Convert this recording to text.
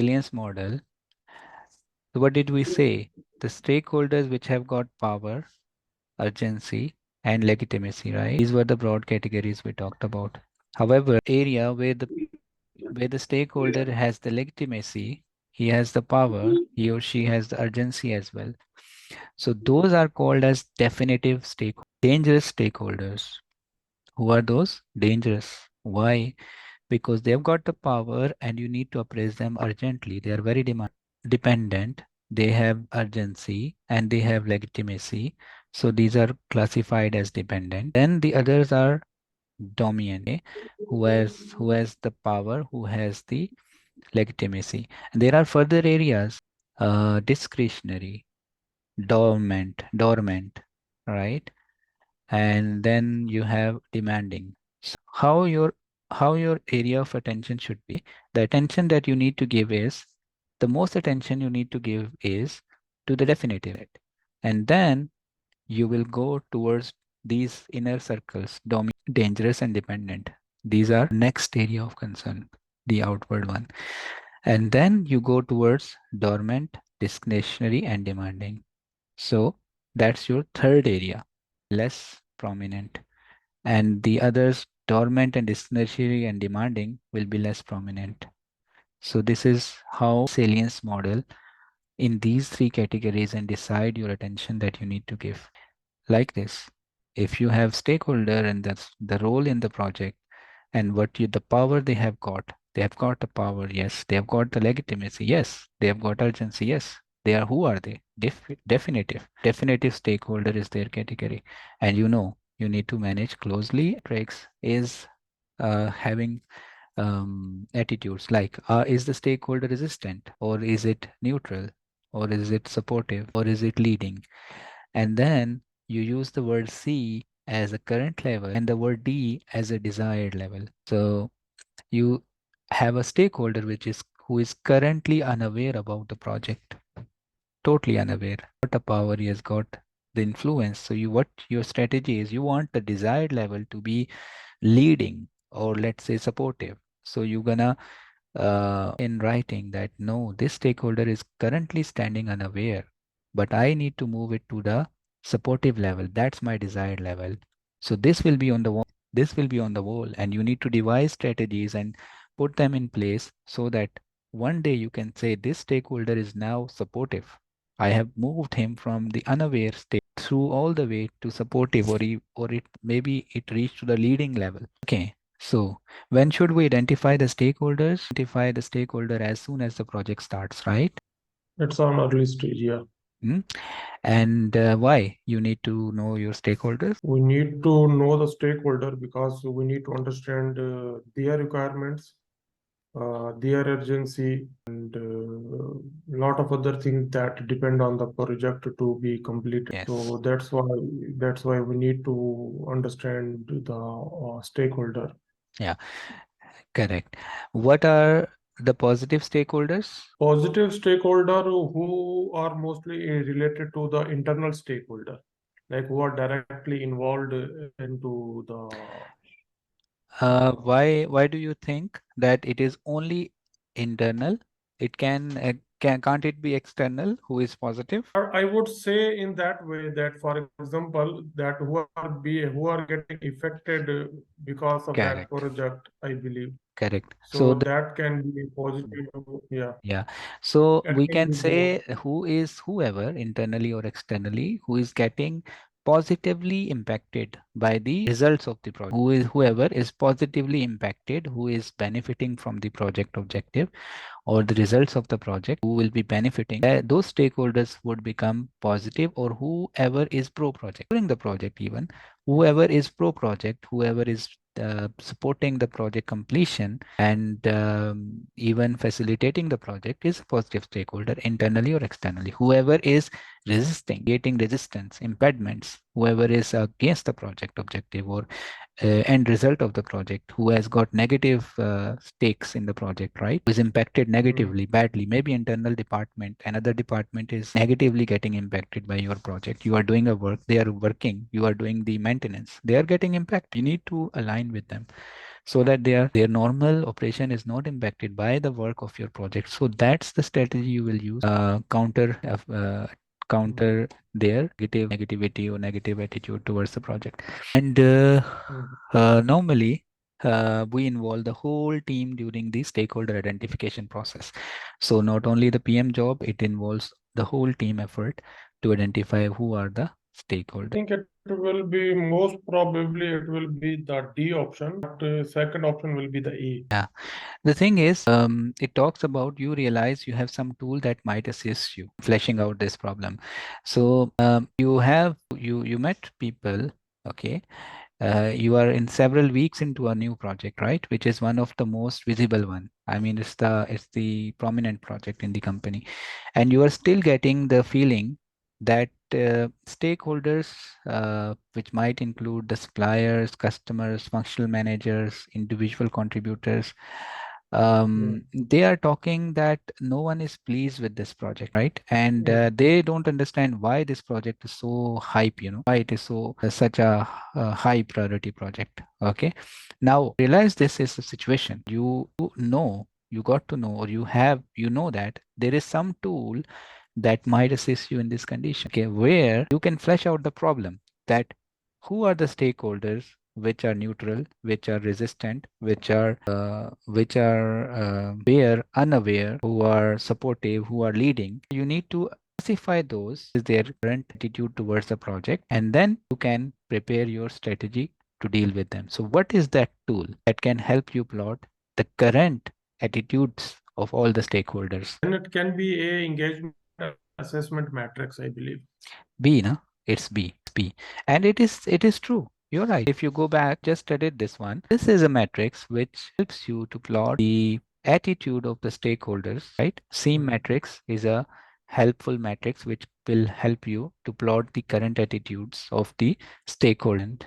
Salience model. So what did we say? The stakeholders which have got power, urgency, and legitimacy, right? These were the broad categories we talked about. However, area where the stakeholder has the legitimacy, he has the power, he or she has the urgency as well. So those are called as definitive stakeholders. Dangerous stakeholders. Who are those? Dangerous. Why? Because they've got the power and you need to appraise them urgently. They are very dependent. They have urgency and they have legitimacy. So these are classified as dependent. Then the others are dominant, who has the power, who has the legitimacy. And there are further areas, discretionary, dormant, right? And then you have demanding. So how your area of attention should be. The attention that you need to give is the most attention you need to give is to the definitive. And then you will go towards these inner circles, dangerous and dependent. These are next area of concern, the outward one. And then you go towards dormant, discretionary, and demanding. So that's your third area, less prominent. And the others, dormant and discretionary and demanding, will be less prominent. So this is how salience model in these three categories and decide your attention that you need to give. Like this, if you have stakeholder and that's the role in the project and the power they have got the power, yes, they have got the legitimacy, yes, they have got urgency, yes, they are, who are they? Definitive stakeholder is their category. And you need to manage closely. Tricks is having attitudes like, is the stakeholder resistant, or is it neutral, or is it supportive, or is it leading? And then you use the word C as a current level and the word D as a desired level. So you have a stakeholder who is currently unaware about the project, totally unaware. What the power he has got, the influence. So what your strategy is, you want the desired level to be leading, or let's say supportive. So you're gonna in writing that no, this stakeholder is currently standing unaware, but I need to move it to the supportive level. That's my desired level. So this will be on the wall. This will be on the wall, and you need to devise strategies and put them in place so that one day you can say this stakeholder is now supportive. I have moved him from the unaware state through all the way to supportive, or it maybe it reached to the leading level. Okay, so when should we identify the stakeholders? Identify the stakeholder as soon as the project starts, right? It's on early stage, yeah. Hmm? And why? You need to know your stakeholders. We need to know the stakeholder because we need to understand their requirements, their urgency, and a lot of other things that depend on the project to be completed. Yes. So that's why we need to understand the stakeholder. Yeah, correct. What are the positive stakeholders? Positive stakeholder who are mostly related to the internal stakeholder, like who are directly involved into the Why do you think that it is only internal? It can't it be external who is positive? I would say in that way that, for example, that who are getting affected because of that Correct. project, I believe. Correct. So So that can be positive. Yeah, yeah. So that we can can be both. say who is whoever, internally or externally, who is getting positively impacted by the results of the project. Whoever is positively impacted, who is benefiting from the project objective or the results of the project, who will be benefiting, those stakeholders would become positive, or whoever is pro project during the project, even whoever is pro project, whoever is supporting the project completion and even facilitating the project is a positive stakeholder, internally or externally. Whoever is creating resistance, impediments, whoever is against the project objective or end result of the project, who has got negative stakes in the project, right? Who is impacted Mm. negatively, badly. Maybe internal department, another department is negatively getting impacted by your project. You are doing a work, they are working, you are doing the maintenance, they are getting impacted. You need to align with them. so that their normal operation is not impacted by the work of your project. So that's the strategy you will use, counter their negativity or negative attitude towards the project. And Mhm. normally we involve the whole team during the stakeholder identification process. So not only the PM job, it involves the whole team effort to identify who are the stakeholders. I think it will be most probably it will be the D option, but second option will be the A. Yeah. The thing is, it talks about you realize you have some tool that might assist you fleshing out this problem. So you met people, okay, you are in several weeks into a new project, right? Which is one of the most visible one. I mean, it's the prominent project in the company, and you are still getting the feeling that stakeholders, which might include the suppliers, customers, functional managers, individual contributors, Mm. they are talking that no one is pleased with this project, right? And Mm. they don't understand why this project is so hype, why it is so such a high priority project. Okay, now realize this is a situation. You got to know, or you know that there is some tool that might assist you in this condition, okay, where you can flesh out the problem, that who are the stakeholders which are neutral, which are resistant, which are aware, unaware, who are supportive, who are leading. You need to classify those is their current attitude towards the project, and then you can prepare your strategy to deal with them. So what is that tool that can help you plot the current attitudes of all the stakeholders? Then it can be a engagement assessment matrix, I believe. B, no? It's B. And it is true. You're right. If you go back, just studied this one. This is a matrix which helps you to plot the attitude of the stakeholders, right? Seam Mm. matrix is a helpful matrix which will help you to plot the current attitudes of the stakeholder.